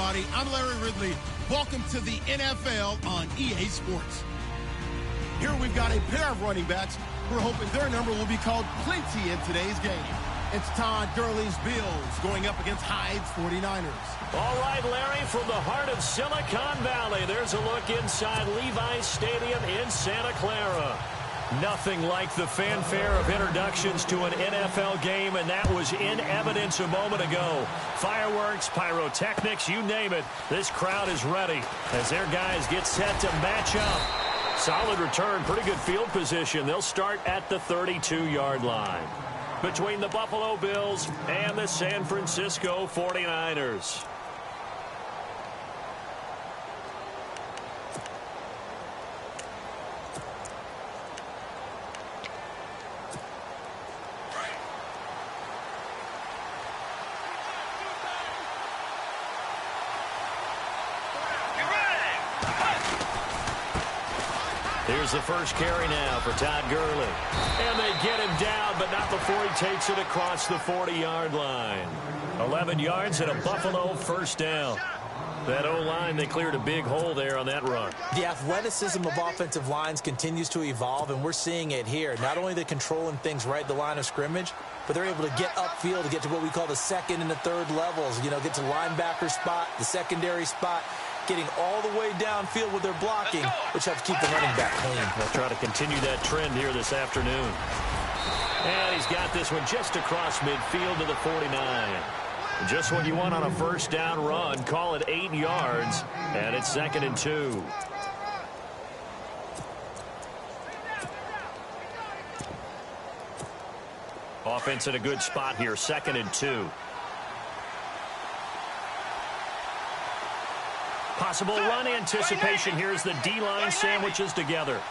everybody. I'm Larry Ridley. Welcome to the NFL on EA Sports. Here we've got a pair of running backs. We're hoping their number will be called plenty in today's game. It's Todd Gurley's Bills going up against Hyde's 49ers. All right, Larry, from the heart of Silicon Valley, there's a look inside Levi's Stadium in Santa Clara. Nothing like the fanfare of introductions to an NFL game, and that was in evidence a moment ago. Fireworks, pyrotechnics, you name it. This crowd is ready as their guys get set to match up. Solid return, pretty good field position. They'll start at the 32-yard line. Between the Buffalo Bills and the San Francisco 49ers. Here's the first carry now for Todd Gurley. And they get him down, but not before he takes it across the 40-yard line. 11 yards and a Buffalo first down. That O-line, they cleared a big hole there on that run. The athleticism of offensive lines continues to evolve, and we're seeing it here. Not only the controlling things right at the line of scrimmage, but they're able to get upfield to get to what we call the second and the third levels. You know, get to the linebacker spot, the secondary spot, getting all the way downfield with their blocking, which helps keep the running back clean. They'll try to continue that trend here this afternoon. And he's got this one just across midfield to the 49. Just what you want on a first down run. Call it 8 yards, and it's 2nd and 2. Offense in a good spot here, 2nd and 2. Possible run anticipation. Here's the D-line sandwiches together.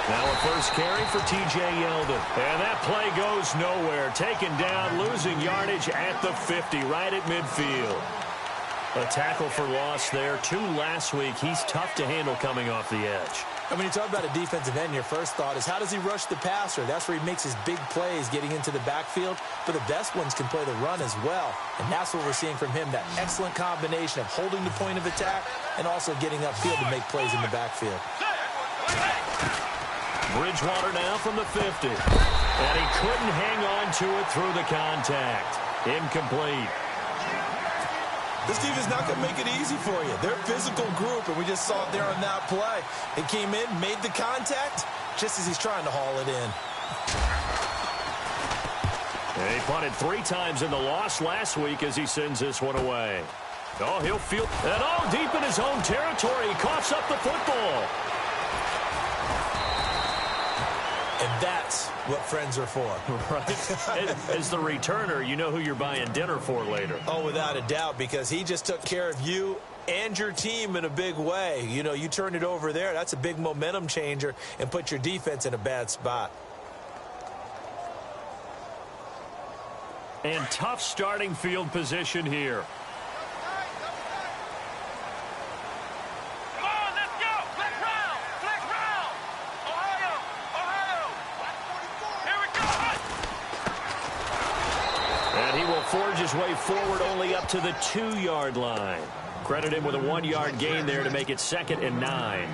Now a first carry for T.J. Yeldon. And that play goes nowhere. Taken down, losing yardage at the 50, right at midfield. A tackle for loss there. 2 last week. He's tough to handle coming off the edge. And when you talk about a defensive end, your first thought is, how does he rush the passer? That's where he makes his big plays getting into the backfield. But the best ones can play the run as well. And that's what we're seeing from him, that excellent combination of holding the point of attack and also getting upfield to make plays in the backfield. Bridgewater now from the 50. And he couldn't hang on to it through the contact. Incomplete. This defense is not going to make it easy for you. They're a physical group, and we just saw it there on that play. It came in, made the contact, just as he's trying to haul it in. And he punted 3 times in the loss last week as he sends this one away. Oh, he'll feel it all deep in his own territory. He coughs up the football. And that's what friends are for. Right. As the returner, you know who you're buying dinner for later. Oh, without a doubt, because he just took care of you and your team in a big way. You know, you turned it over there. That's a big momentum changer and put your defense in a bad spot. And tough starting field position here. Forge his way forward only up to the 2-yard line. Credit him with a 1-yard gain there to make it 2nd and 9.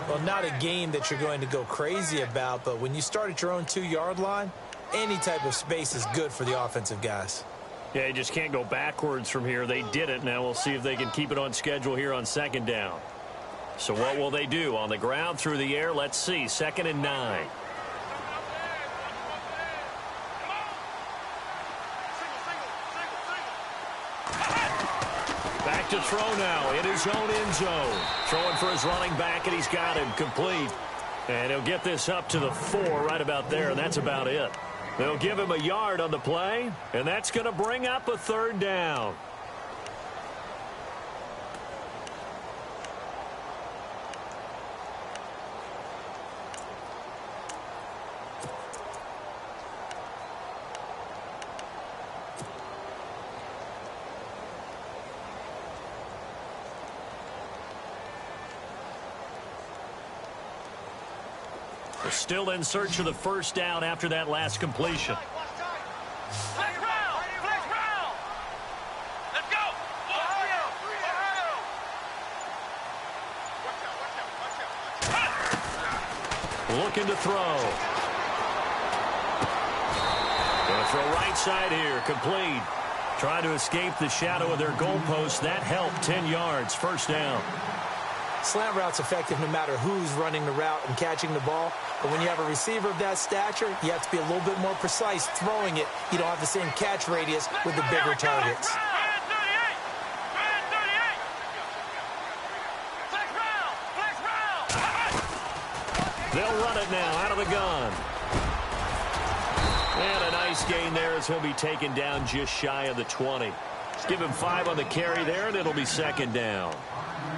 Well, not a game that you're going to go crazy about, but when you start at your own 2-yard line, any type of space is good for the offensive guys. Yeah, you just can't go backwards from here. They did it. Now we'll see if they can keep it on schedule here on 2nd down. So what will they do? On the ground, through the air? Let's see. 2nd and 9. Back to throw now in his own end zone. Throwing for his running back, and he's got him complete. And he'll get this up to the 4 right about there, and that's about it. They'll give him a yard on the play, and that's going to bring up a 3rd down. They're still in search of the first down after that last completion. Flex round! looking to throw. Going to throw right side here, complete. Trying to escape the shadow of their goalpost. That helped, 10 yards, first down. Slant route's effective no matter who's running the route and catching the ball. But when you have a receiver of that stature, you have to be a little bit more precise throwing it. You don't have the same catch radius with the bigger targets. They'll run it now out of the gun. And a nice gain there as he'll be taken down just shy of the 20. Give him 5 on the carry there, and it'll be second down.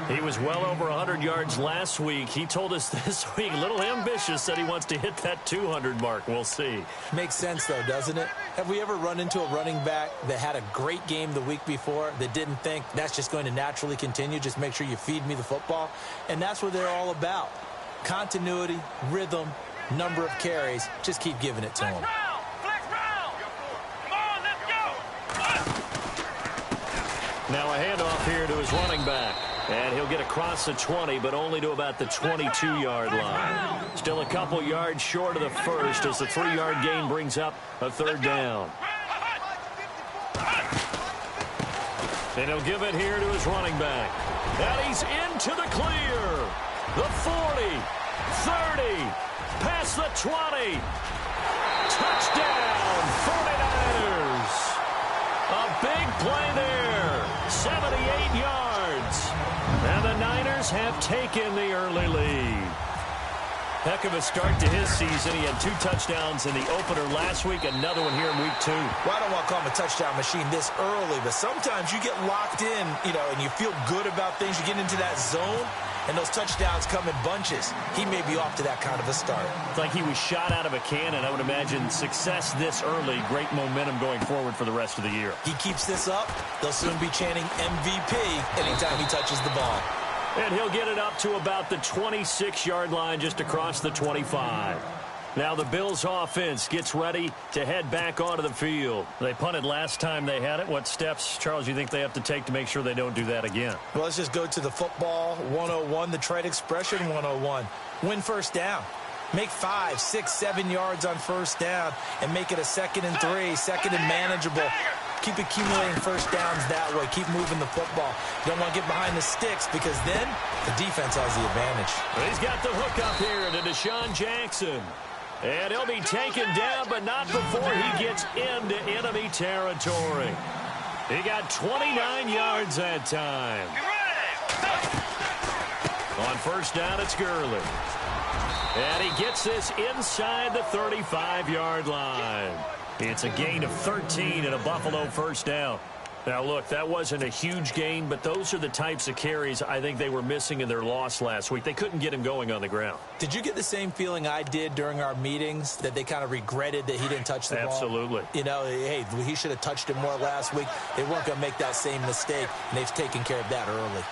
He was well over 100 yards last week. He told us this week, a little ambitious, said he wants to hit that 200 mark. We'll see. Makes sense, though, doesn't it? Have we ever run into a running back that had a great game the week before that didn't think that's just going to naturally continue? Just make sure you feed me the football. And that's what they're all about. Continuity, rhythm, number of carries. Just keep giving it to him. Now a handoff here to his running back. And he'll get across the 20, but only to about the 22-yard line. Still a couple yards short of the first as the 3-yard gain brings up a third down. And he'll give it here to his running back. And he's into the clear. The 40, 30, past the 20. Touchdown, 49ers. A big play there, 78 yards. And the Niners have taken the early lead. Heck of a start to his season. He had 2 touchdowns in the opener last week, another one here in week 2. Well, I don't want to call him a touchdown machine this early, but sometimes you get locked in, and you feel good about things. You get into that zone, and those touchdowns come in bunches. He may be off to that kind of a start. It's like he was shot out of a cannon. I would imagine success this early, great momentum going forward for the rest of the year. He keeps this up, they'll soon be chanting MVP anytime he touches the ball. And he'll get it up to about the 26-yard line, just across the 25. Now the Bills offense gets ready to head back onto the field. They punted last time they had it. What steps, Charles, you think they have to take to make sure they don't do that again? Well, let's just go to the football 101, the trade expression 101. Win first down. Make 5, 6, 7 yards on first down and make it a 2nd and 3, 2nd and manageable. Keep accumulating first downs that way. Keep moving the football. You don't want to get behind the sticks because then the defense has the advantage. He's got the hook up here to Deshaun Jackson. And he'll be taken down, but not before he gets into enemy territory. He got 29 yards that time. On first down, it's Gurley. And he gets this inside the 35-yard line. It's a gain of 13 and a Buffalo first down. Now, look, that wasn't a huge gain, but those are the types of carries I think they were missing in their loss last week. They couldn't get him going on the ground. Did you get the same feeling I did during our meetings, that they kind of regretted that he didn't touch the ball? Absolutely. Hey, he should have touched it more last week. They weren't going to make that same mistake, and they've taken care of that early.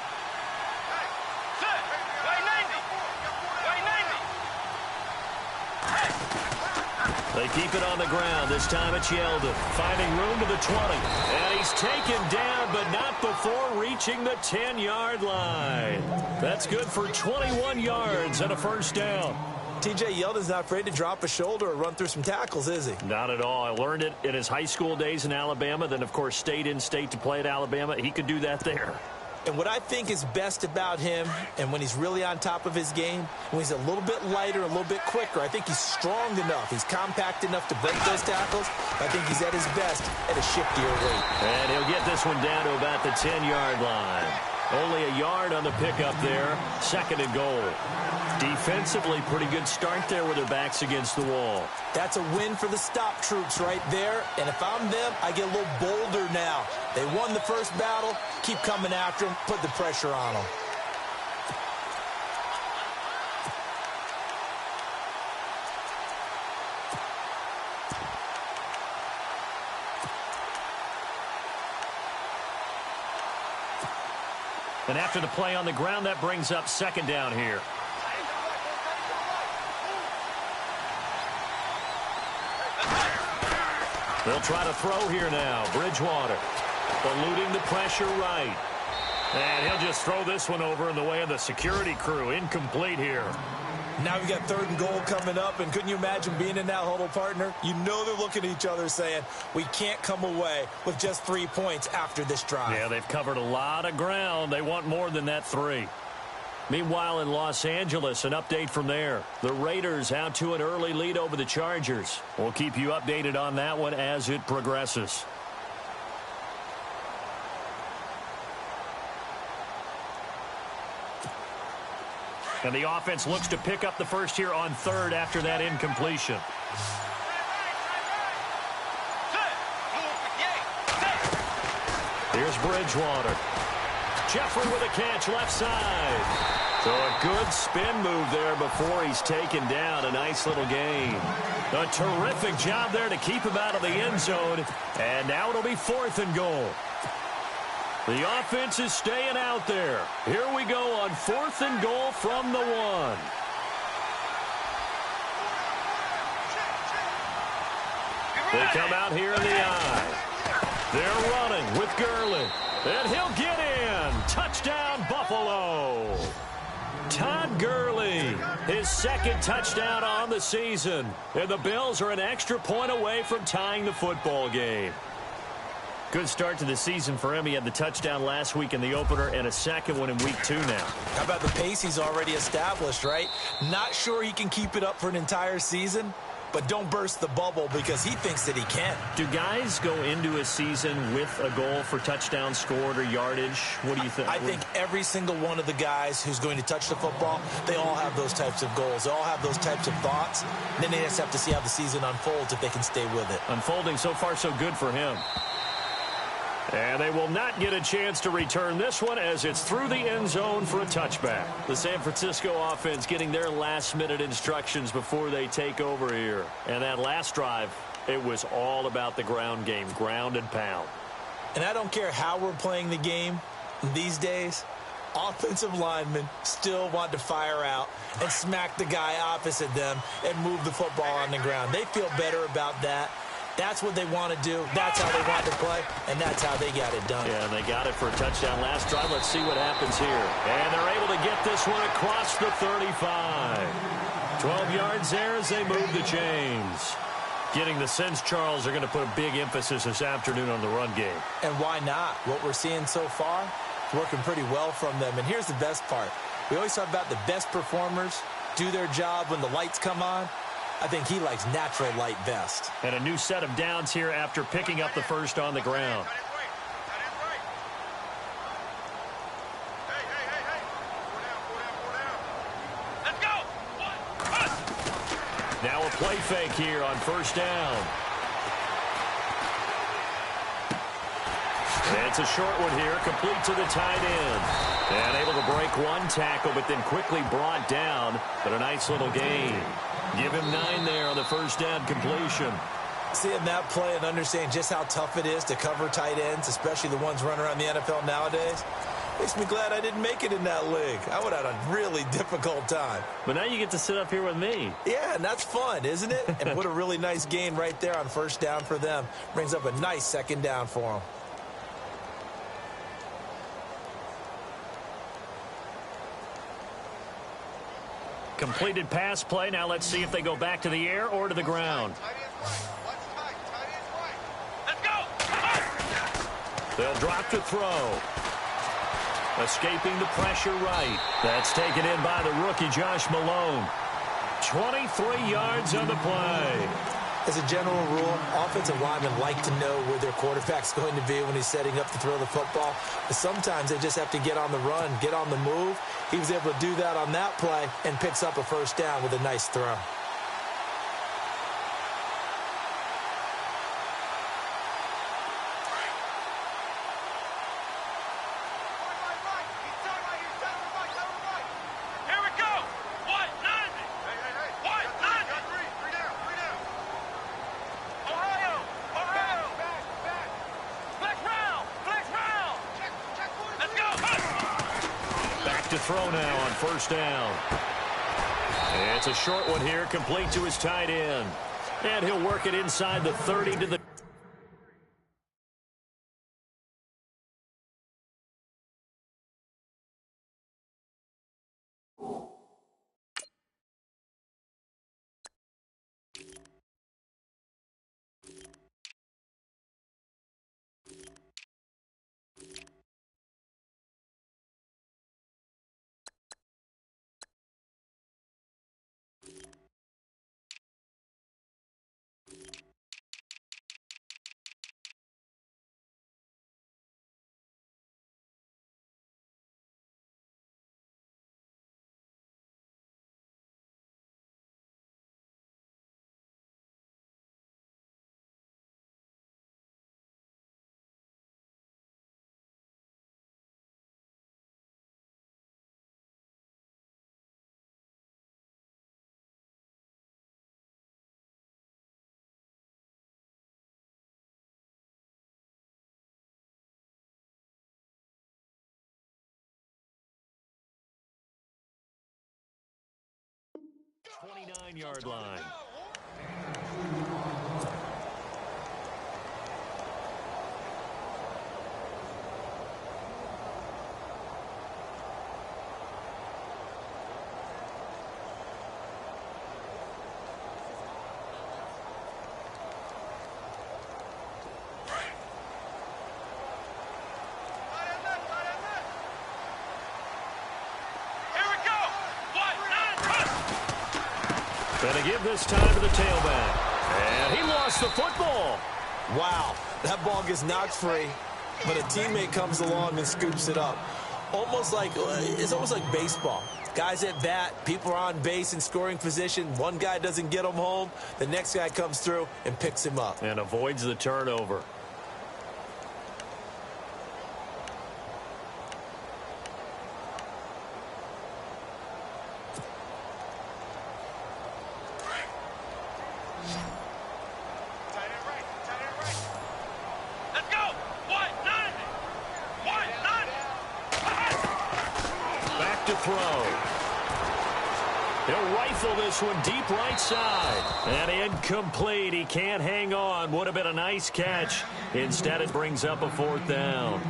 They keep it on the ground. This time it's Yeldon, finding room to the 20. And he's taken down, but not before reaching the 10-yard line. That's good for 21 yards and a first down. T.J. Yeldon's not afraid to drop a shoulder or run through some tackles, is he? Not at all. I learned it in his high school days in Alabama, then, of course, stayed in state to play at Alabama. He could do that there. And what I think is best about him, and when he's really on top of his game, when he's a little bit lighter, a little bit quicker, I think he's strong enough. He's compact enough to break those tackles. I think he's at his best at a shiftier weight. And he'll get this one down to about the 10-yard line. Only a yard on the pickup there. 2nd and goal. Defensively, pretty good start there with their backs against the wall. That's a win for the stop troops right there. And if I'm them, I get a little bolder now. They won the first battle. Keep coming after them. Put the pressure on them. And after the play on the ground, that brings up 2nd down here. They'll try to throw here now. Bridgewater eluding the pressure right. And he'll just throw this one over in the way of the security crew. Incomplete here. Now we got 3rd and goal coming up, and couldn't you imagine being in that huddle, partner? You know they're looking at each other saying, we can't come away with just 3 points after this drive. Yeah, they've covered a lot of ground. They want more than that 3. Meanwhile, in Los Angeles, an update from there. The Raiders out to an early lead over the Chargers. We'll keep you updated on that one as it progresses. And the offense looks to pick up the first here on 3rd after that incompletion. Here's Bridgewater. Jeffrey with a catch left side. So a good spin move there before he's taken down. A nice little gain. A terrific job there to keep him out of the end zone. And now it'll be 4th and goal. The offense is staying out there. Here we go on 4th and goal from the 1. They come out here in the eye. They're running with Gurley. And he'll get in. Touchdown, Buffalo. Todd Gurley, his 2nd touchdown on the season. And the Bills are an extra point away from tying the football game. Good start to the season for him. He had the touchdown last week in the opener and a 2nd one in week 2 now. How about the pace he's already established, right? Not sure he can keep it up for an entire season, but don't burst the bubble because he thinks that he can. Do guys go into a season with a goal for touchdown scored or yardage? What do you think? I think every single one of the guys who's going to touch the football, they all have those types of goals. They all have those types of thoughts. Then they just have to see how the season unfolds if they can stay with it. Unfolding so far so good for him. And they will not get a chance to return this one as it's through the end zone for a touchback. The San Francisco offense getting their last-minute instructions before they take over here. And that last drive, it was all about the ground game, ground and pound. And I don't care how we're playing the game these days, offensive linemen still want to fire out and smack the guy opposite them and move the football on the ground. They feel better about that. That's what they want to do. That's how they want to play, and that's how they got it done. Yeah, and they got it for a touchdown last drive. Let's see what happens here. And they're able to get this one across the 35. 12 yards there as they move the chains. Getting the sense, Charles, are going to put a big emphasis this afternoon on the run game. And why not? What we're seeing so far is working pretty well from them. And here's the best part. We always talk about the best performers do their job when the lights come on. I think he likes natural light best. And a new set of downs here after picking up the first on the ground. Let's go. Now a play fake here on 1st down. It's a short one here, complete to the tight end. And able to break one tackle, but then quickly brought down. But a nice little gain. Give him 9 there on the 1st down completion. Seeing that play and understanding just how tough it is to cover tight ends, especially the ones running around the NFL nowadays, makes me glad I didn't make it in that league. I would have had a really difficult time. But now you get to sit up here with me. Yeah, and that's fun, isn't it? And put a really nice gain right there on 1st down for them. Brings up a nice 2nd down for them. Completed pass play. Now let's see if they go back to the air or to the ground. Let's go. They'll drop to throw. Escaping the pressure right. That's taken in by the rookie, Josh Malone. 23 yards on the play. As a general rule, offensive linemen like to know where their quarterback's going to be when he's setting up to throw the football. But sometimes they just have to get on the run, get on the move. He was able to do that on that play and picks up a 1st down with a nice throw. Here we go. 190. Hey. 190. Three down. Ohio. Back. Flex round. Let's go. Back to throw now on 1st down. It's a short one here, complete to his tight end. And he'll work it inside the 30 to the 29-yard line. Gonna give this time to the tailback. And he lost the football. Wow, that ball gets knocked free, but a teammate comes along and scoops it up. It's almost like baseball. Guys at bat, people are on base in scoring position. One guy doesn't get him home. The next guy comes through and picks him up. And avoids the turnover. He'll rifle this one deep right side. And incomplete. He can't hang on. Would have been a nice catch. Instead, it brings up a 4th down.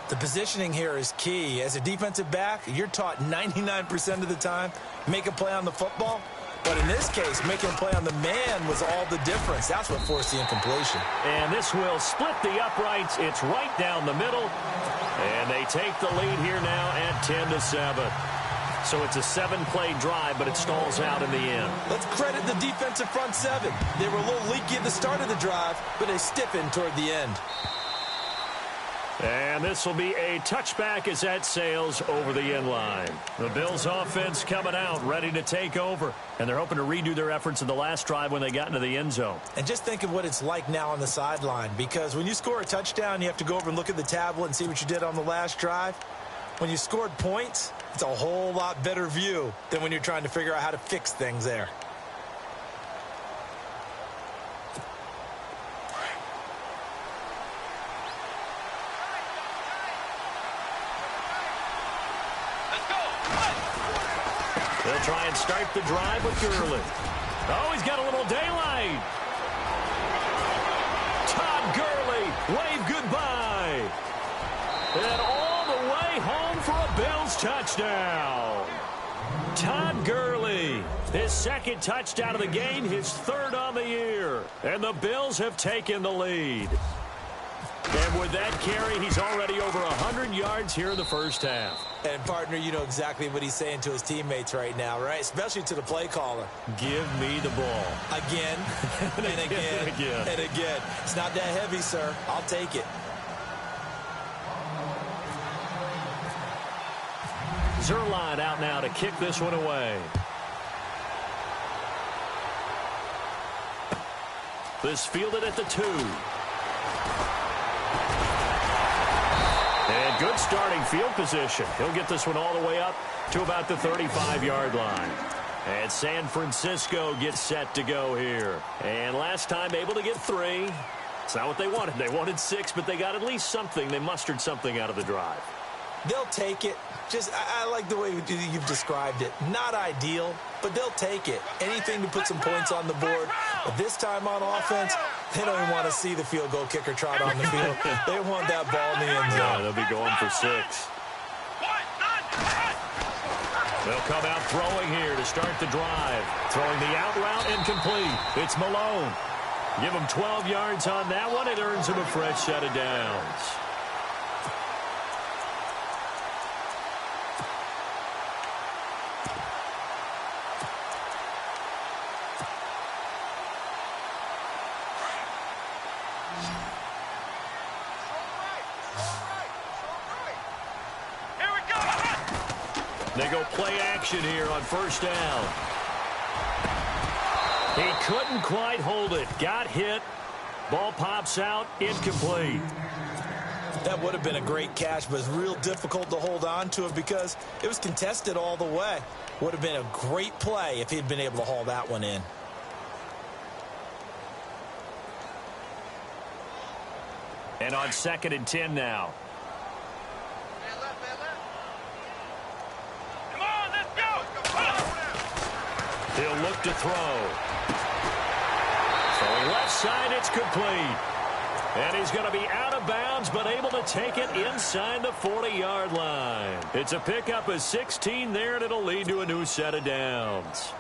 The positioning here is key. As a defensive back, you're taught 99% of the time, make a play on the football. But in this case, making a play on the man was all the difference. That's what forced the incompletion. And this will split the uprights. It's right down the middle. And they take the lead here now at 10-7. So it's a 7-play drive, but it stalls out in the end. Let's credit the defensive front seven. They were a little leaky at the start of the drive, but they stiffened toward the end. And this will be a touchback as that sails over the end line. The Bills offense coming out, ready to take over. And they're hoping to redo their efforts in the last drive when they got into the end zone. And just think of what it's like now on the sideline. Because when you score a touchdown, you have to go over and look at the tablet and see what you did on the last drive. When you scored points, it's a whole lot better view than when you're trying to figure out how to fix things there. They'll try and start the drive with Gurley. Oh, he's got a little daylight. Todd Gurley, wave goodbye. And all the way home for a Bills touchdown. Todd Gurley, his 2nd touchdown of the game, his 3rd on the year. And the Bills have taken the lead. And with that carry, he's already over 100 yards here in the first half. And, partner, you know exactly what he's saying to his teammates right now, right? Especially to the play caller. Give me the ball. Again, and again, and again. and again. It's not that heavy, sir. I'll take it. Zerline out now to kick this one away. This fielded at the 2. And good starting field position. He'll get this one all the way up to about the 35-yard line. And San Francisco gets set to go here. And last time able to get 3. It's not what they wanted. They wanted 6, but they got at least something. They mustered something out of the drive. They'll take it. I like the way you've described it. Not ideal, but they'll take it. Anything to put some points on the board. But this time on offense, they don't even want to see the field goal kicker trot on the field. They want that ball in the end zone. Yeah, they'll be going for 6. They'll come out throwing here to start the drive. Throwing the out route incomplete. It's Malone. Give him 12 yards on that one. It earns him a fresh set of downs. They go play action here on 1st down. He couldn't quite hold it. Got hit. Ball pops out. Incomplete. That would have been a great catch, but it's real difficult to hold on to it because it was contested all the way. Would have been a great play if he'd been able to haul that one in. And on 2nd and 10 now. He'll look to throw. Throwing left side, it's complete. And he's going to be out of bounds, but able to take it inside the 40-yard line. It's a pickup of 16 there, and it'll lead to a new set of downs.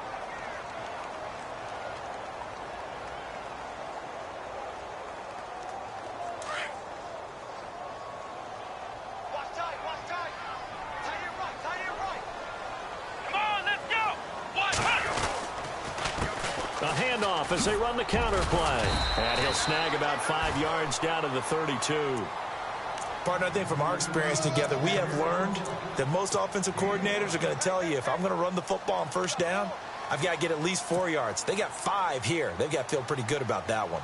A handoff as they run the counter play. And he'll snag about 5 yards down to the 32. Partner, I think from our experience together, we have learned that most offensive coordinators are going to tell you, if I'm going to run the football on first down, I've got to get at least 4 yards. They got 5 here. They've got to feel pretty good about that one.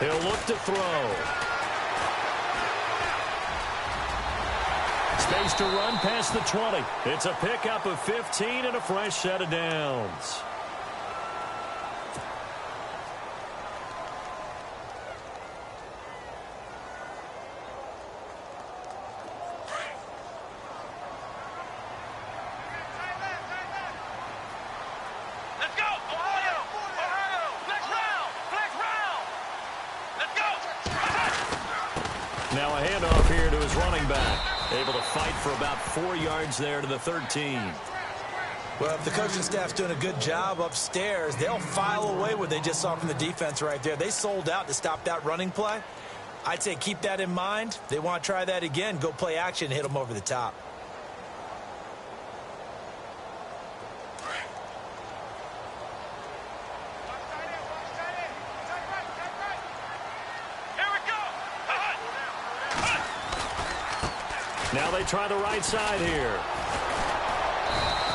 He'll look to throw. Space to run past the 20. It's a pickup of 15 and a fresh set of downs. Now a handoff here to his running back. Able to fight for about 4 yards there to the 13. Well, if the coaching staff's doing a good job upstairs, they'll file away what they just saw from the defense right there. They sold out to stop that running play. I'd say keep that in mind. They want to try that again. Go play action and hit them over the top. Now they try the right side here.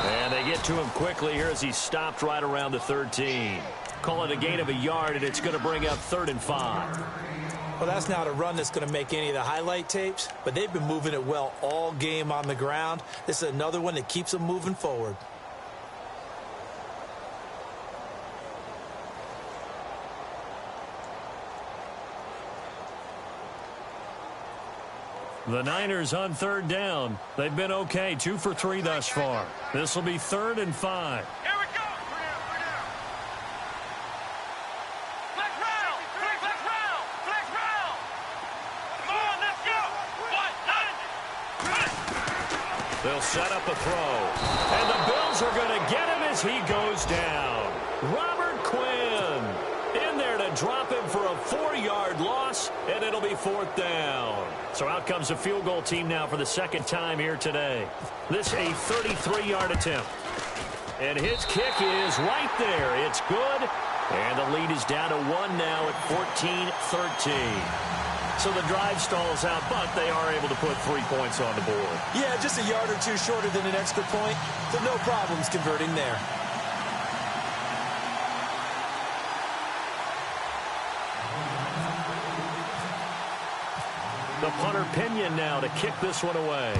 And they get to him quickly here as he stopped right around the 13. Call it a gain of a yard, and it's going to bring up 3rd and 5. Well, that's not a run that's going to make any of the highlight tapes, but they've been moving it well all game on the ground. This is another one that keeps them moving forward. The Niners on 3rd down. They've been okay, 2 for 3 thus far. This will be 3rd and 5. Here we go. Flex round. Flex round. Flex round. Come on, let's go. What? They'll set up a throw. And the Bills are going to get him as he goes down. Robert Quinn in there to drop him for a 4-yard loss, and it'll be 4th down. So out comes a field goal team now for the 2nd time here today. This a 33-yard attempt. And his kick is right there. It's good. And the lead is down to 1 now at 14-13. So the drive stalls out, but they are able to put 3 points on the board. Yeah, just a yard or two shorter than an extra point. So no problems converting there. The punter Pinion now to kick this one away.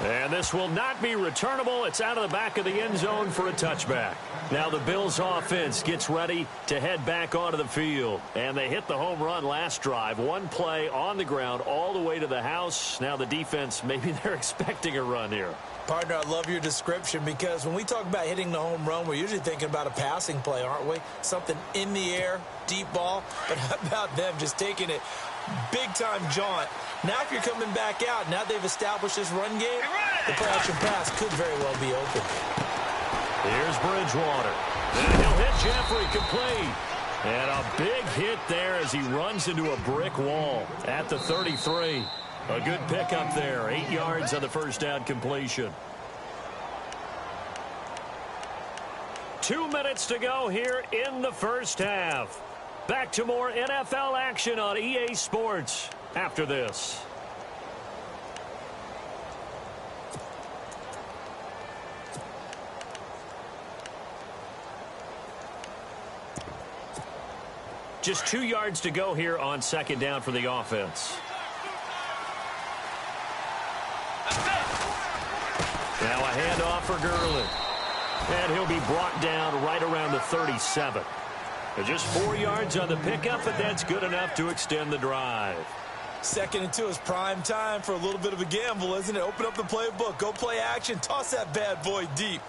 And this will not be returnable. It's out of the back of the end zone for a touchback. Now the Bills offense gets ready to head back onto the field. And they hit the home run last drive. 1 play on the ground all the way to the house. Now the defense, maybe they're expecting a run here. Partner, I love your description because when we talk about hitting the home run, we're usually thinking about a passing play, aren't we? Something in the air, deep ball. But how about them just taking it big-time jaunt? Now if you're coming back out, now they've established this run game, the play-action pass could very well be open. Here's Bridgewater. And he'll hit Jeffrey complete. And a big hit there as he runs into a brick wall at the 33. A good pickup there. 8 yards on the first down completion. 2 minutes to go here in the first half. Back to more NFL action on EA Sports after this. Just 2 yards to go here on 2nd down for the offense. Now a handoff for Gurley. And he'll be brought down right around the 37. Just 4 yards on the pickup, but that's good enough to extend the drive. 2nd and 2 is prime time for a little bit of a gamble, isn't it? Open up the playbook, go play action, toss that bad boy deep.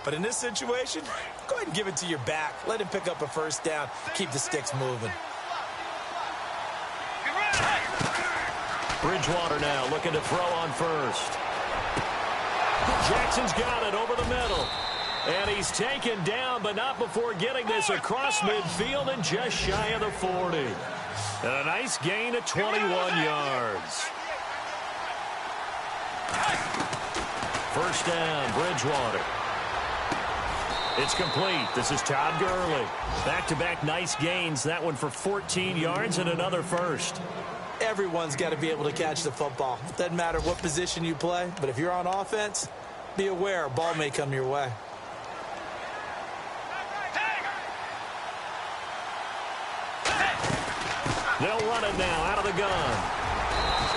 But in this situation, go ahead and give it to your back. Let him pick up a first down. Keep the sticks moving. Bridgewater now looking to throw on first. Jackson's got it over the middle. And he's taken down, but not before getting this across midfield and just shy of the 40. And a nice gain of 21 yards. First down, Bridgewater. It's complete. This is Todd Gurley. Back-to-back nice gains. That one for 14 yards and another first. Everyone's got to be able to catch the football. Doesn't matter what position you play, but if you're on offense, be aware a ball may come your way. They'll run it now out of the gun.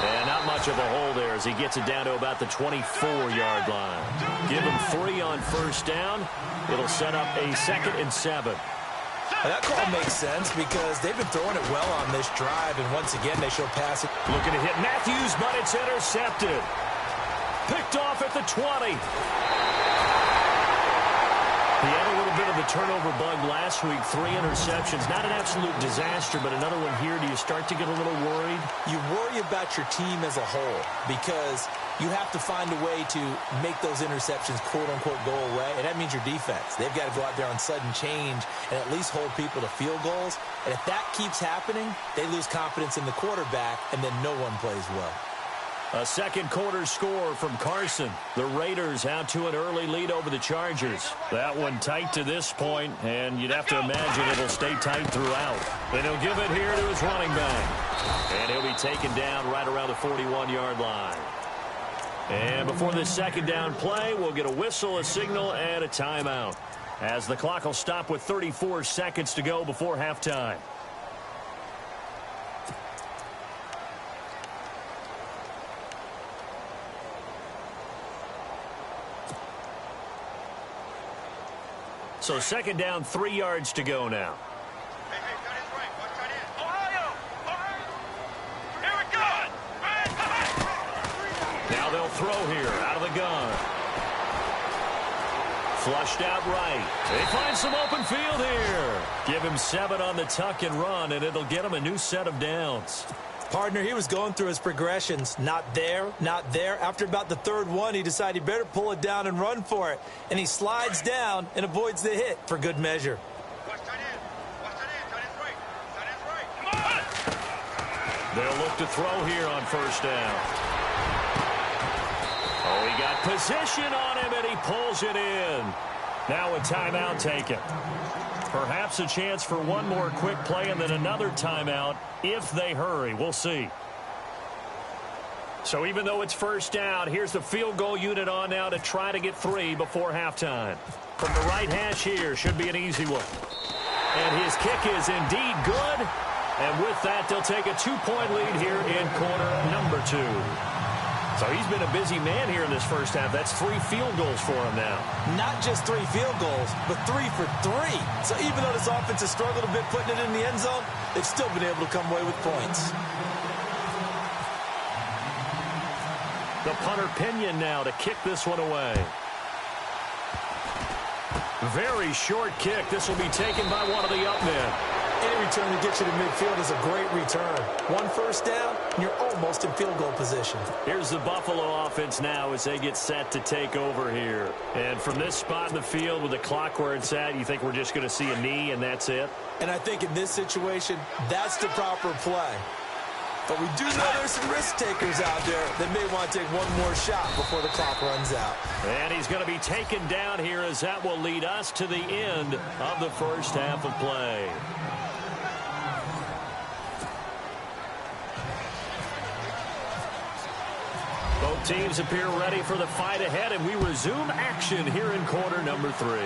And not much of a hole there as he gets it down to about the 24-yard line. Give him 3 on first down. It'll set up a 2nd and 7. That call makes sense because they've been throwing it well on this drive, and once again, they show passing. Looking to hit Matthews, but it's intercepted. Picked off at the 20. He had a little bit of a turnover bug last week, 3 interceptions. Not an absolute disaster, but another one here. Do you start to get a little worried? You worry about your team as a whole because you have to find a way to make those interceptions, quote-unquote, go away, and that means your defense. They've got to go out there on sudden change and at least hold people to field goals. And if that keeps happening, they lose confidence in the quarterback, and then no one plays well. A second quarter score from Carson. The Raiders out to an early lead over the Chargers. That one tight to this point, and you'd have to imagine it'll stay tight throughout. And he'll give it here to his running back. And he'll be taken down right around the 41-yard line. And before this second down play, we'll get a whistle, a signal, and a timeout, as the clock will stop with 34 seconds to go before halftime. So 2nd down, 3 yards to go now. Now they'll throw here out of the gun. Flushed out right. They find some open field here. Give him 7 on the tuck and run, and it'll get him a new set of downs. Partner, he was going through his progressions. Not there, not there. After about the 3rd one, he decided he better pull it down and run for it. And he slides down and avoids the hit for good measure. They'll look to throw here on first down. Oh, he got position on him, and he pulls it in. Now a timeout taken. Perhaps a chance for one more quick play and then another timeout if they hurry. We'll see. So even though it's first down, here's the field goal unit on now to try to get 3 before halftime. From the right hash here, should be an easy one. And his kick is indeed good. And with that, they'll take a 2-point lead here in quarter number 2. So he's been a busy man here in this first half. That's 3 field goals for him now. Not just 3 field goals, but 3 for 3. So even though this offense has struggled a bit putting it in the end zone, they've still been able to come away with points. The punter Pinion now to kick this one away. Very short kick. This will be taken by one of the up men. Any return to get you to midfield is a great return. 1 first down, and you're almost in field goal position. Here's the Buffalo offense now as they get set to take over here. And from this spot in the field with the clock where it's at, you think we're just going to see a knee and that's it? And I think in this situation, that's the proper play. But we do know there's some risk takers out there that may want to take one more shot before the clock runs out. And he's going to be taken down here as that will lead us to the end of the first half of play. Both teams appear ready for the fight ahead, and we resume action here in quarter number 3.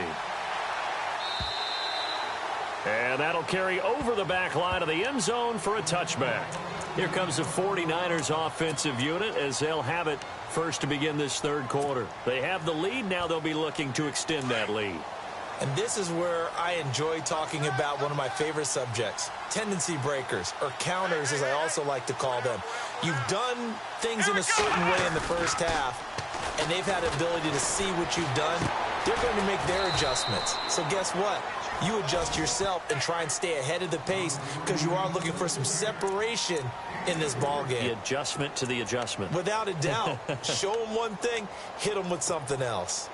And that'll carry over the back line of the end zone for a touchback. Here comes the 49ers offensive unit as they'll have it first to begin this third quarter. They have the lead. Now they'll be looking to extend that lead. And this is where I enjoy talking about one of my favorite subjects, tendency breakers, or counters as I also like to call them. You've done things in a certain way in the first half, and they've had the ability to see what you've done. They're going to make their adjustments. So guess what? You adjust yourself and try and stay ahead of the pace because you are looking for some separation in this ball game. The adjustment to the adjustment. Without a doubt. Show them one thing, hit them with something else.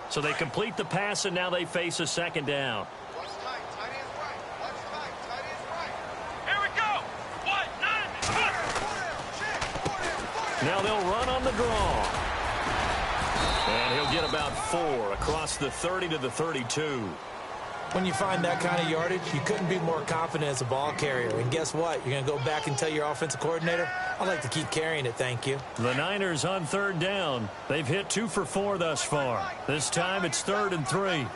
So they complete the pass, and now they face a second down. Watch tight. Tight end's right. Watch tight. Tight end's right. Here we go. What? 9. Now they'll run on the draw. And he'll get about 4 across the 30 to the 32. When you find that kind of yardage, you couldn't be more confident as a ball carrier. And guess what? You're going to go back and tell your offensive coordinator, I'd like to keep carrying it, thank you. The Niners on third down. They've hit 2 for 4 thus far. This time it's 3rd and 3. Flex round.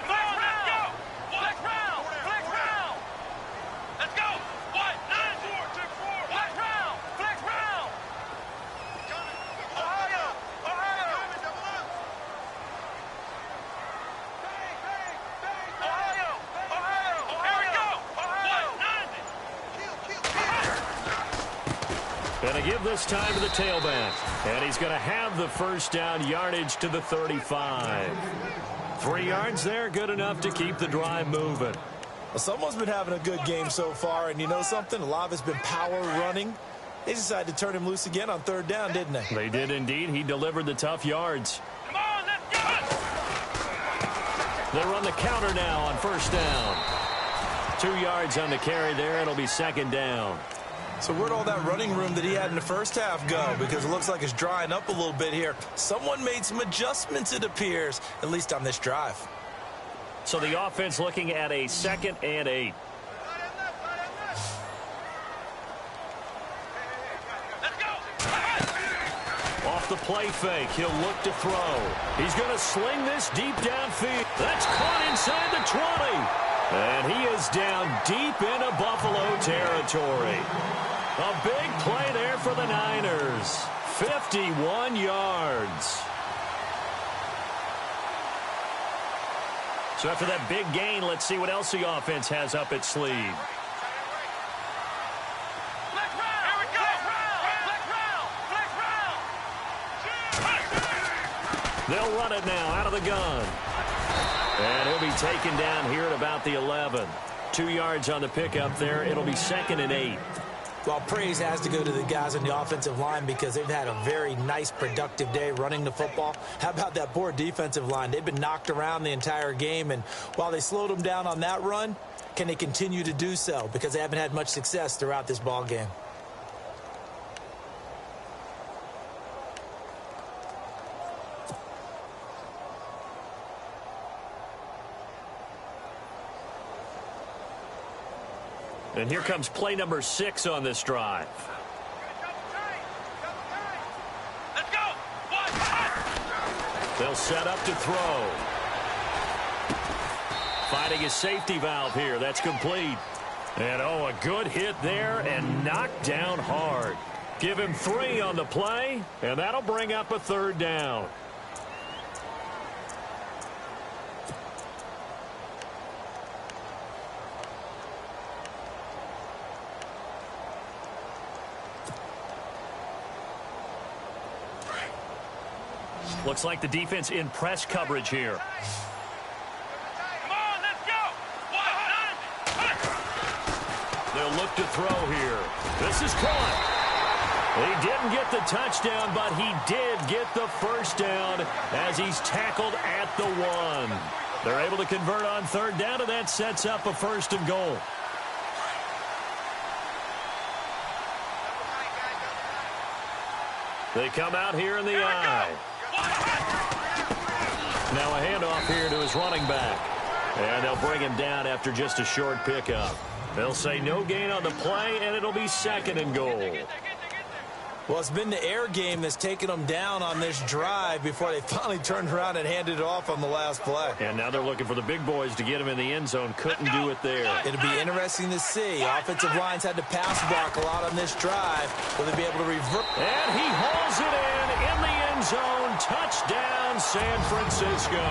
Come on, let's go. Flex round. Flex round. Let's go. What? 9. 4. Flex round. Flex round. Ohio. Ohio. Ohio. Ohio. Here we go. Ohio. 9. Going to give this time to the tailback. And he's going to have the first down, yardage to the 35. 3 yards there, good enough to keep the drive moving. Well, someone's been having a good game so far, and you know something? A lot of it's been power running. They decided to turn him loose again on third down, didn't they? They did indeed. He delivered the tough yards. Come on, let's go. They run the counter now on first down. 2 yards on the carry there. It'll be second down. So where'd all that running room that he had in the first half go? Because it looks like it's drying up a little bit here. Someone made some adjustments, it appears, at least on this drive. So the offense looking at a 2nd and 8. Let's go. Off the play fake, he'll look to throw. He's going to sling this deep downfield. That's caught inside the 20. And he is down deep into Buffalo territory. A big play there for the Niners. 51 yards. So after that big gain, let's see what else the offense has up its sleeve. Flex round. Here we go. Flex round. Flex round. They'll run it now out of the gun. And he'll be taken down here at about the 11. 2 yards on the pickup there. It'll be 2nd and 8. Well, praise has to go to the guys on the offensive line because they've had a very nice, productive day running the football. How about that poor defensive line? They've been knocked around the entire game, and while they slowed them down on that run, can they continue to do so? Because they haven't had much success throughout this ball game. And here comes play number 6 on this drive. Let's go. What? They'll set up to throw. Finding his safety valve here. That's complete. And, oh, a good hit there and knocked down hard. Give him 3 on the play, and that'll bring up a 3rd down. Looks like the defense in press coverage here. Come on, let's go. What? They'll look to throw here. This is caught. He didn't get the touchdown, but he did get the first down as he's tackled at the 1. They're able to convert on 3rd down, and that sets up a 1st and goal. They come out here in the eye. Now a handoff here to his running back. And they'll bring him down after just a short pickup. They'll say no gain on the play, and it'll be 2nd and goal. Well, it's been the air game that's taken them down on this drive before they finally turned around and handed it off on the last play. And now they're looking for the big boys to get him in the end zone. Couldn't do it there. It'll be interesting to see. Offensive lines had to pass block a lot on this drive. Will they be able to revert? And he hauls it in the end zone. Touchdown, San Francisco.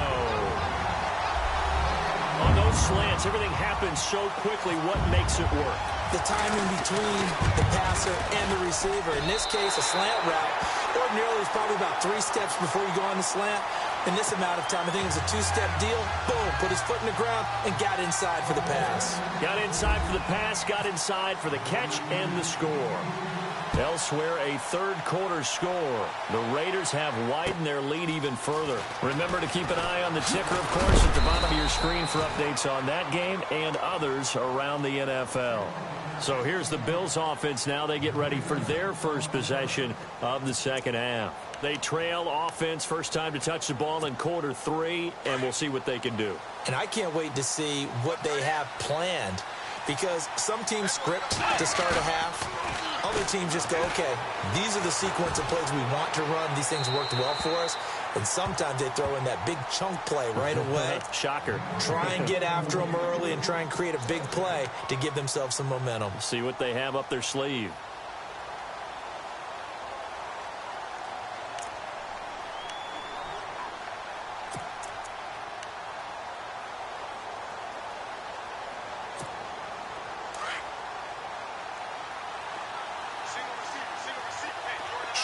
On those slants, everything happens so quickly. What makes it work? The timing between the passer and the receiver. In this case, a slant route. Ordinarily, it's probably about 3 steps before you go on the slant. In this amount of time, I think it was a 2-step deal. Boom, put his foot in the ground and got inside for the pass. Got inside for the pass, got inside for the catch and the score. Elsewhere, a third-quarter score. The Raiders have widened their lead even further. Remember to keep an eye on the ticker, of course, at the bottom of your screen for updates on that game and others around the NFL. So here's the Bills offense now. They get ready for their first possession of the second half. They trail offense, first time to touch the ball in quarter 3, and we'll see what they can do. And I can't wait to see what they have planned, because some teams script to start a half. Other teams just go, okay, these are the sequence of plays we want to run. These things worked well for us. And sometimes they throw in that big chunk play right away. Shocker. Try and get after them early and try and create a big play to give themselves some momentum. See what they have up their sleeve.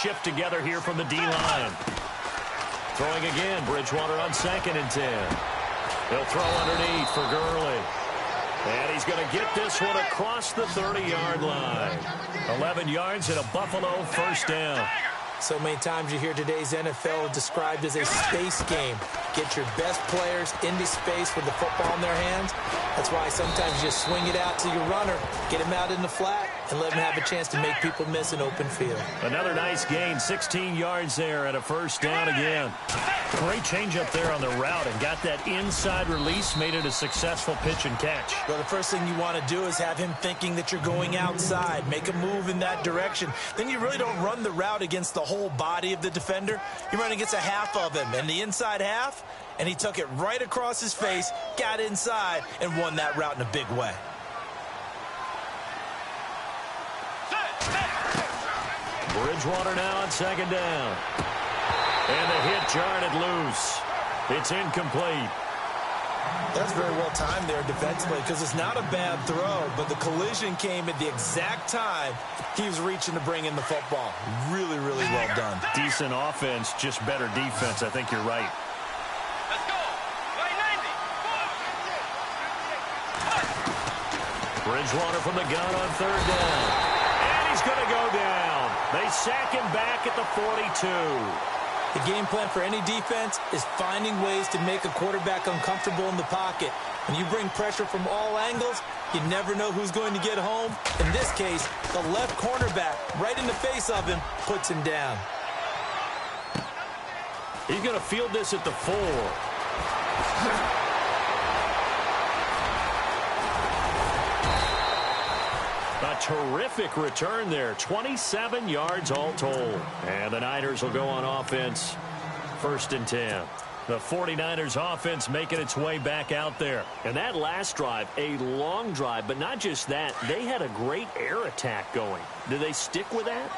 Shift together here from the D-line. Throwing again, Bridgewater on 2nd and 10. He'll throw underneath for Gurley. And he's going to get this one across the 30-yard line. 11 yards and a Buffalo first down. So many times you hear today's NFL described as a space game. Get your best players into space with the football in their hands. That's why sometimes you just swing it out to your runner, get him out in the flat, and let him have a chance to make people miss an open field. Another nice gain, 16 yards there and a first down again. Great change up there on the route and got that inside release, made it a successful pitch and catch. Well, the first thing you want to do is have him thinking that you're going outside, make a move in that direction. Then you really don't run the route against the whole body of the defender. You run against a half of him, and the inside half, and he took it right across his face, got inside, and won that route in a big way. Bridgewater now on 2nd down. And the hit jarred it loose. It's incomplete. That's very well timed there defensively, because it's not a bad throw, but the collision came at the exact time he was reaching to bring in the football. Really, really well done. Decent offense, just better defense. I think you're right. Let's go. Play 90. Bridgewater from the gun on 3rd down. And he's going to go down. They sack him back at the 42. The game plan for any defense is finding ways to make a quarterback uncomfortable in the pocket. When you bring pressure from all angles, you never know who's going to get home. In this case, the left cornerback, right in the face of him, puts him down. He's going to field this at the 4. A terrific return there. 27 yards all told. And the Niners will go on offense. 1st and 10. The 49ers offense making its way back out there. And that last drive, a long drive, but not just that. They had a great air attack going. Do they stick with that?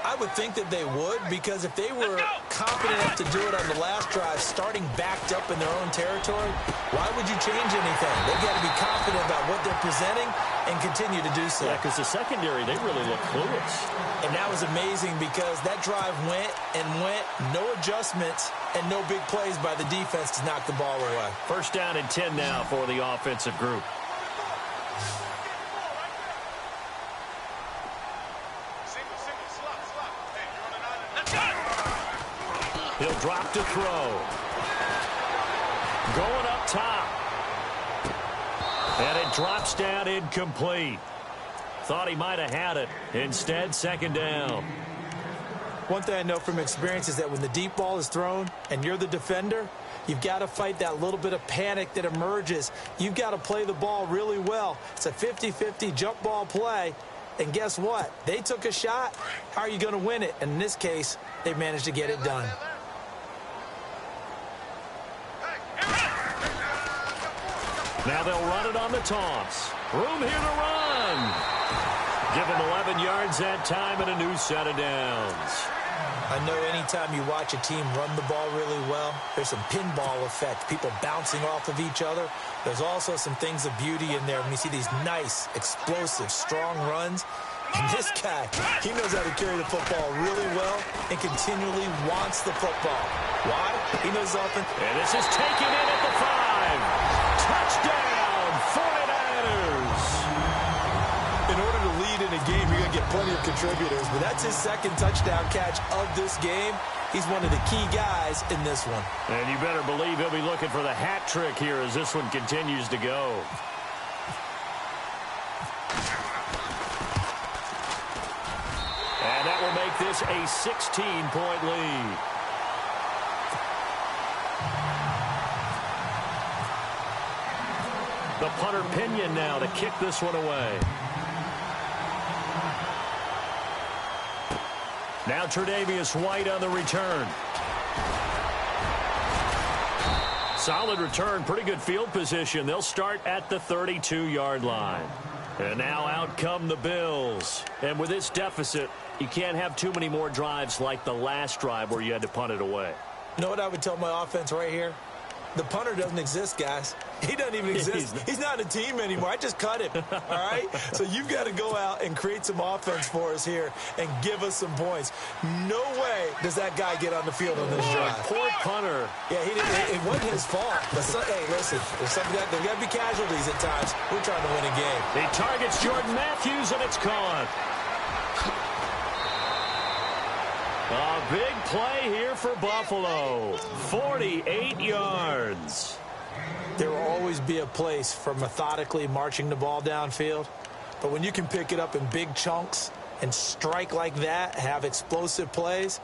I would think that they would, because if they were confident enough to do it on the last drive, starting backed up in their own territory, why would you change anything? They've got to be confident about what they're presenting and continue to do so. Yeah, because the secondary, they really look clueless. And that was amazing, because that drive went and went, no adjustments, and no big plays by the defense to knock the ball away. 1st down and 10 now for the offensive group. He'll drop to throw. Going up top. And it drops down incomplete. Thought he might have had it. Instead, 2nd down. One thing I know from experience is that when the deep ball is thrown and you're the defender, you've got to fight that little bit of panic that emerges. You've got to play the ball really well. It's a 50-50 jump ball play, And guess what? They took a shot. How are you going to win it? And in this case, they managed to get it done. Now they'll run it on the toss. Room here to run. Give him 11 yards that time and a new set of downs. I know anytime you watch a team run the ball really well, there's some pinball effect, people bouncing off of each other. There's also some things of beauty in there when you see these nice, explosive, strong runs. And this guy, he knows how to carry the football really well and continually wants the football. Why? He knows often. And this is taken in at the 5. Touchdown, 49ers. In order to lead in a game, you're going to get plenty of contributors, but that's his second touchdown catch of this game. He's one of the key guys in this one. And you better believe he'll be looking for the hat trick here as this one continues to go. And that will make this a 16-point lead. The punter Pinion now to kick this one away. Now Tre'Davious White on the return. Solid return, pretty good field position. They'll start at the 32-yard line. And now out come the Bills. And with this deficit, you can't have too many more drives like the last drive where you had to punt it away. You know what I would tell my offense right here? The punter doesn't exist, guys. He doesn't even exist. He's not a team anymore. I just cut him, all right? So you've got to go out and create some offense for us here and give us some points. No way does that guy get on the field on this drive. Poor punter. Yeah, it wasn't his fault. But hey, listen, there's got to be casualties at times. We're trying to win a game. He targets Jordan Matthews, and it's caught. A big play here for Buffalo. 48 yards. There will always be a place for methodically marching the ball downfield. But when you can pick it up in big chunks and strike like that, have explosive plays,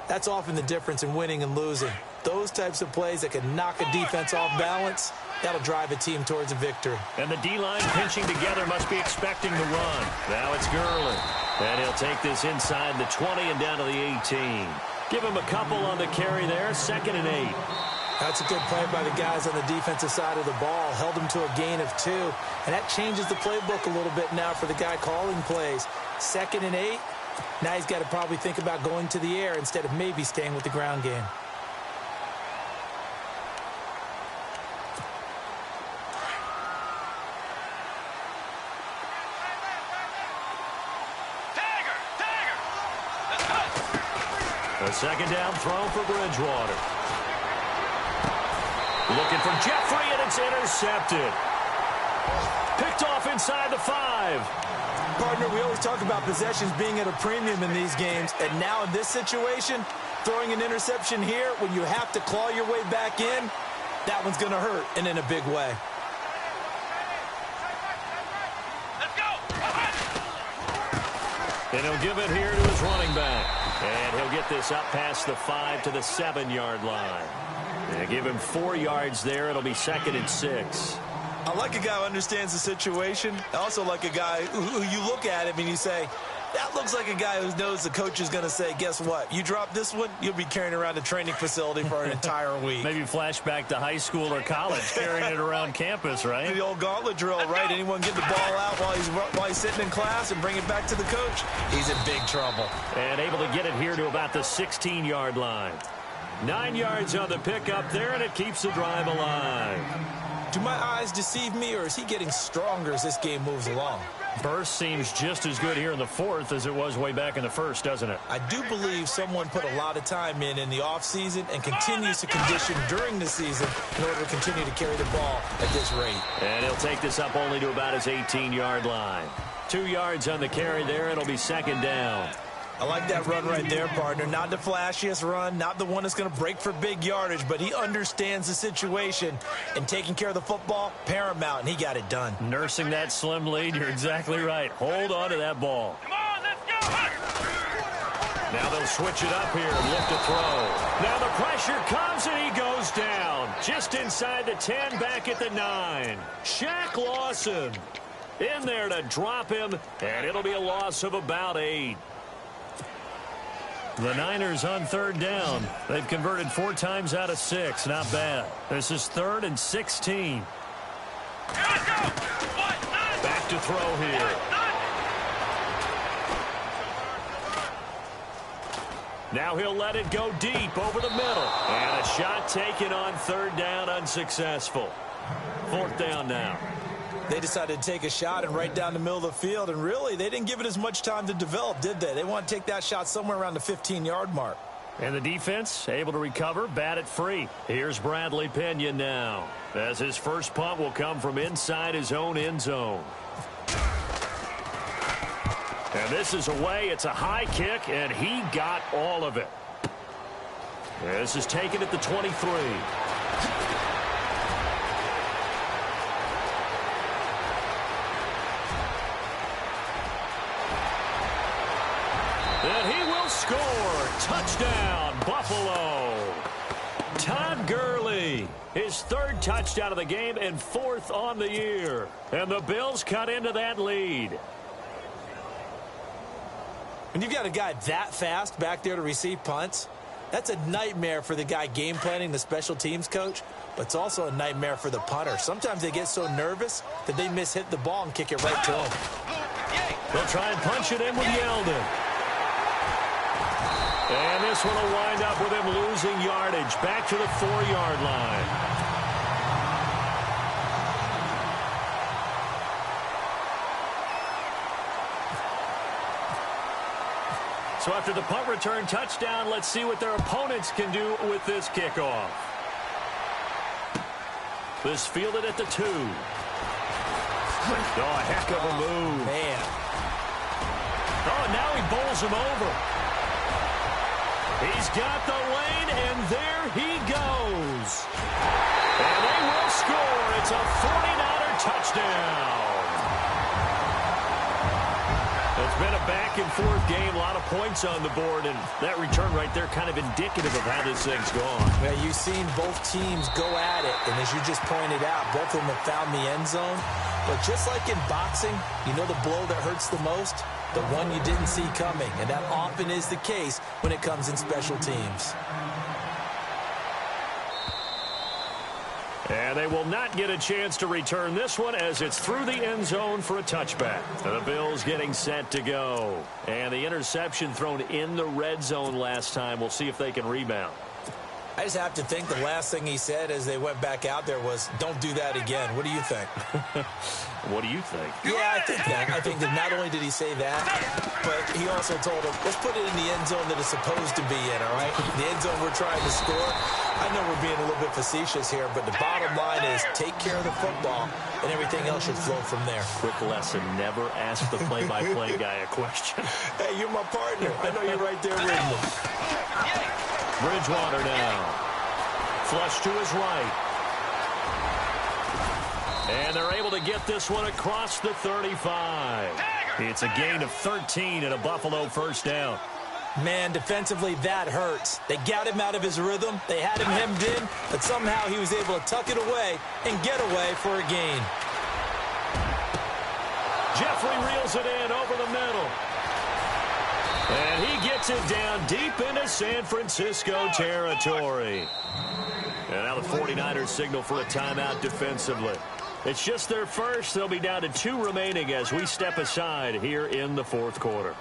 that's often the difference in winning and losing. Those types of plays that can knock a defense off balance, that'll drive a team towards a victory. And the D-line pinching together must be expecting the run. Now it's Gurley. And he'll take this inside the 20 and down to the 18. Give him a couple on the carry there, 2nd and 8. That's a good play by the guys on the defensive side of the ball. Held him to a gain of 2. And that changes the playbook a little bit now for the guy calling plays. 2nd and 8. Now he's got to probably think about going to the air instead of maybe staying with the ground game. A 2nd down throw for Bridgewater. Looking for Jeffrey, and it's intercepted. Picked off inside the 5. Partner, we always talk about possessions being at a premium in these games, and now in this situation, throwing an interception here when you have to claw your way back in, that one's going to hurt, and in a big way. Let's go. And he'll give it here to his running back. And he'll get this up past the 5 to the 7-yard line. And give him 4 yards there. It'll be 2nd and 6. I like a guy who understands the situation. I also like a guy who you look at him and you say, that looks like a guy who knows the coach is going to say, guess what? You drop this one, you'll be carrying around a training facility for an entire week. Maybe flashback to high school or college, carrying it around campus, right? The old gauntlet drill, right? Anyone get the ball out while he's sitting in class and bring it back to the coach? He's in big trouble. And able to get it here to about the 16-yard line. 9 yards on the pickup there, and it keeps the drive alive. Do my eyes deceive me, or is he getting stronger as this game moves along? Burst seems just as good here in the 4th as it was way back in the 1st, doesn't it? I do believe someone put a lot of time in the offseason and continues to condition during the season in order to continue to carry the ball at this rate. And he'll take this up only to about his 18-yard line. 2 yards on the carry there. It'll be 2nd down. I like that run right there, partner. Not the flashiest run, not the one that's going to break for big yardage, but he understands the situation, and taking care of the football, paramount, and he got it done. Nursing that slim lead, you're exactly right. Hold on to that ball. Come on, let's go. Now they'll switch it up here and look to throw. Now the pressure comes, and he goes down. Just inside the 10, back at the 9. Shaq Lawson. In there to drop him, and it'll be a loss of about 8. The Niners on third down. They've converted 4 times out of 6. Not bad. This is 3rd and 16. Back to throw here. Now he'll let it go deep over the middle. And a shot taken on 3rd down, unsuccessful. 4th down now. They decided to take a shot and right down the middle of the field, and really, they didn't give it as much time to develop, did they? They want to take that shot somewhere around the 15-yard mark. And the defense able to recover, bat it free. Here's Bradley Pinion now, as his first punt will come from inside his own end zone. And this is away. It's a high kick, and he got all of it. This is taken at the 23. And he will score. Touchdown, Buffalo. Todd Gurley, his 3rd touchdown of the game and 4th on the year. And the Bills cut into that lead. When you've got a guy that fast back there to receive punts, that's a nightmare for the guy game planning, the special teams coach, but it's also a nightmare for the punter. Sometimes they get so nervous that they miss-hit the ball and kick it right to him. They'll try and punch it in with Yeldon. And this one will wind up with him losing yardage back to the 4-yard line. So after the punt return touchdown, let's see what their opponents can do with this kickoff. This fielded at the 2. Oh, a heck of a move. Man. Oh, now he bowls him over. He's got the lane, and there he goes. And they will score. It's a 49er touchdown. It's been a back-and-forth game, a lot of points on the board, and that return right there kind of indicative of how this thing's gone. Yeah, you've seen both teams go at it, and as you just pointed out, both of them have found the end zone. But just like in boxing, you know the blow that hurts the most? The one you didn't see coming, and that often is the case when it comes in special teams. And they will not get a chance to return this one as it's through the end zone for a touchback. The Bills getting set to go. And the interception thrown in the red zone last time. We'll see if they can rebound. I just have to think the last thing he said as they went back out there was, don't do that again. What do you think? What do you think? Yeah, I think that. I think that not only did he say that, but he also told him, let's put it in the end zone that it's supposed to be in, all right? The end zone we're trying to score. I know we're being a little bit facetious here, but the bottom line is take care of the football, and everything else should flow from there. Quick lesson, never ask the play-by-play guy a question. Hey, you're my partner. I know you're right there with me. Bridgewater now. Flush to his right. And they're able to get this one across the 35. It's a gain of 13 and a Buffalo first down. Man, defensively, that hurts. They got him out of his rhythm. They had him hemmed in, but somehow he was able to tuck it away and get away for a gain. Jeffrey reels it in over the middle. And he gets it down deep into San Francisco territory. And now the 49ers signal for a timeout defensively. It's just their first. They'll be down to 2 remaining as we step aside here in the 4th quarter.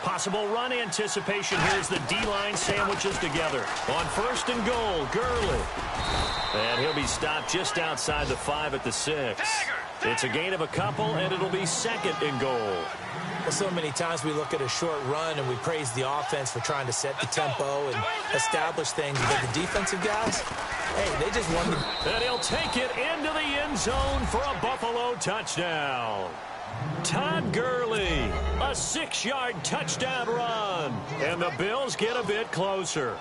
Possible run anticipation. Here's the D-line sandwiches together. On 1st and goal, Gurley. And he'll be stopped just outside the 5 at the 6. It's a gain of a couple, and it'll be 2nd and goal. Well, so many times we look at a short run and we praise the offense for trying to set the tempo and establish things. But the defensive guys, hey, they just won the... And he'll take it into the end zone for a Buffalo touchdown. Todd Gurley, a 6-yard touchdown run. And the Bills get a bit closer.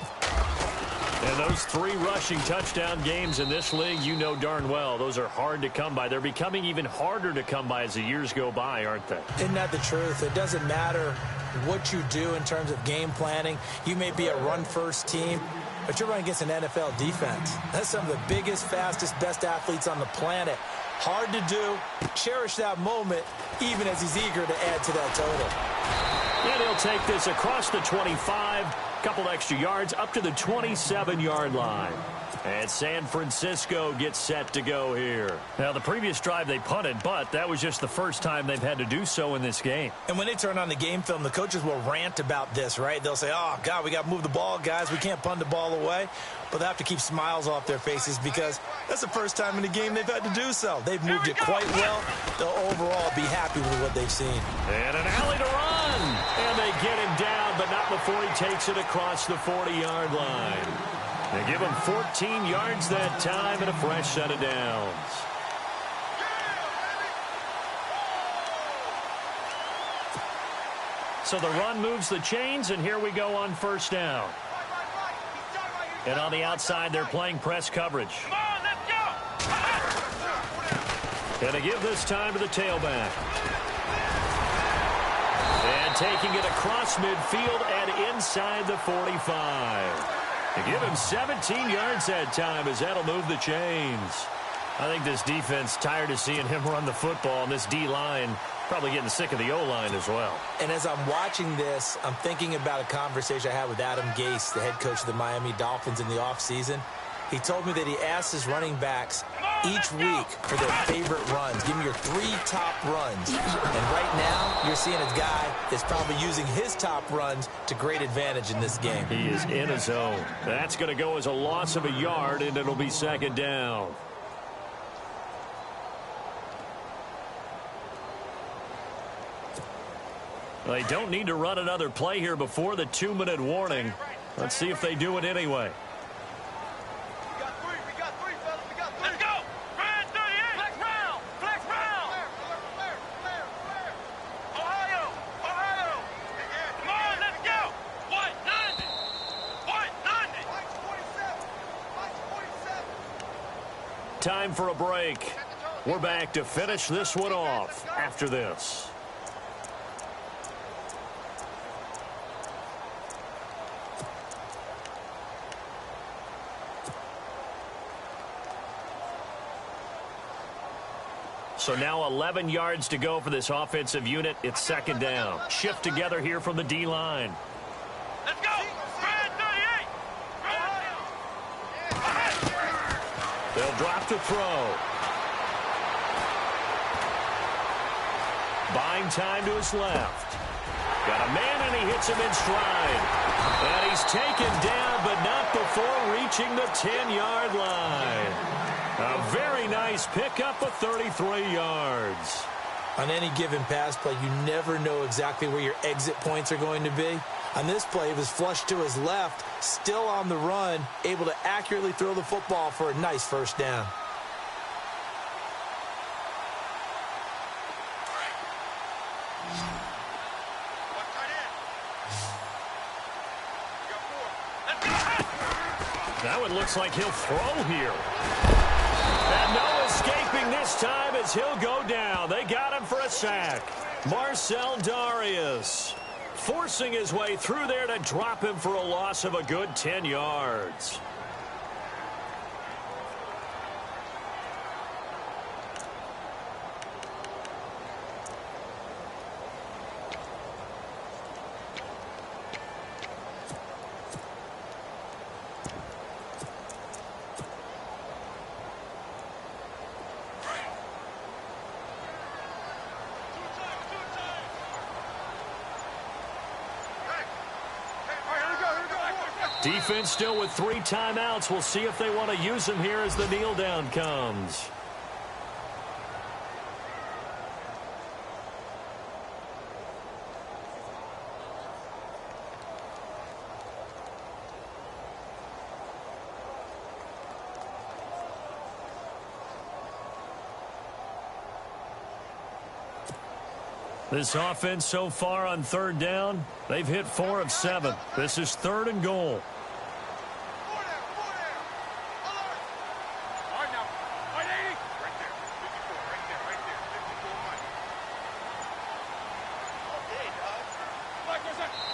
And those 3 rushing touchdown games in this league, you know darn well, those are hard to come by. They're becoming even harder to come by as the years go by, aren't they? Isn't that the truth? It doesn't matter what you do in terms of game planning. You may be a run-first team. but you're running against an NFL defense. That's some of the biggest, fastest, best athletes on the planet. Hard to do. Cherish that moment, even as he's eager to add to that total. And he'll take this across the 25, couple extra yards, up to the 27-yard line. And San Francisco gets set to go here. Now, the previous drive they punted, but that was just the first time they've had to do so in this game. And when they turn on the game film, the coaches will rant about this, right? They'll say, oh, God, we got to move the ball, guys. We can't punt the ball away. But they have to keep smiles off their faces because that's the first time in the game they've had to do so. They've moved it quite well. They'll overall be happy with what they've seen. And an alley to run. And they get him down, but not before he takes it across the 40-yard line. They give him 14 yards that time and a fresh set of downs. So the run moves the chains, and here we go on first down. And on the outside, they're playing press coverage. Come on, let's go! And they give this time to the tailback. And taking it across midfield and inside the 45. They give him 17 yards that time as that'll move the chains. I think this defense tired of seeing him run the football, and this D-line probably getting sick of the O-line as well. And as I'm watching this, I'm thinking about a conversation I had with Adam Gase, the head coach of the Miami Dolphins in the offseason. He told me that he asked his running backs each week for their favorite runs. Give me your 3 top runs. And right now, you're seeing a guy that's probably using his top runs to great advantage in this game. He is in a zone. That's going to go as a loss of a yard, and it'll be second down. They don't need to run another play here before the 2-minute warning. Let's see if they do it anyway. Let's go! Grand 38! Flex round! Flex round! Ohio! Ohio! Come on, let's go! 190! 190! Time for a break. We're back to finish this one off after this. So now 11 yards to go for this offensive unit. It's second down. Shift together here from the D-line. Let's go! Grand 38! They'll drop to throw. Buying time to his left. Got a man, and he hits him in stride. And he's taken down, but not before reaching the 10-yard line. A very nice pickup of 33 yards. On any given pass play, you never know exactly where your exit points are going to be. On this play, it was flushed to his left, still on the run, able to accurately throw the football for a nice first down. Now it looks like he'll throw here. And no escaping this time as he'll go down. They got him for a sack. Marcel Darius forcing his way through there to drop him for a loss of a good 10 yards. Defense still with 3 timeouts. We'll see if they want to use them here as the kneel down comes. This offense so far on third down, they've hit 4 of 7. This is 3rd and goal.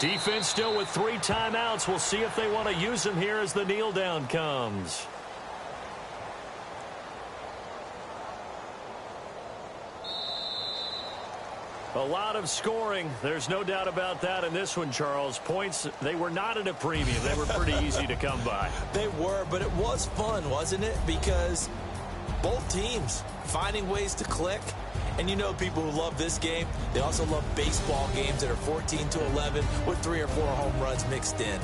Defense still with 3 timeouts. We'll see if they want to use them here as the kneel down comes. A lot of scoring. There's no doubt about that in this one, Charles. Points, they were not at a premium. They were pretty easy to come by. They were, but it was fun, wasn't it? Because both teams finding ways to click. And you know people who love this game, they also love baseball games that are 14-11 with 3 or 4 home runs mixed in.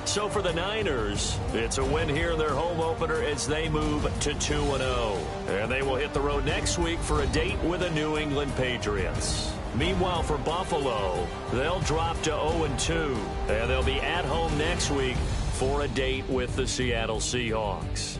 So for the Niners, it's a win here in their home opener as they move to 2-0. And they will hit the road next week for a date with the New England Patriots. Meanwhile, for Buffalo, they'll drop to 0-2. And they'll be at home next week for a date with the Seattle Seahawks.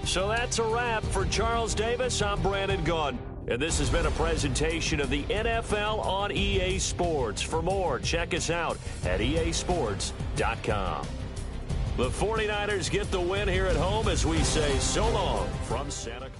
So that's a wrap. For Charles Davis, I'm Brandon Gaudin. And this has been a presentation of the NFL on EA Sports. For more, check us out at easports.com. The 49ers get the win here at home as we say so long from Santa Clara.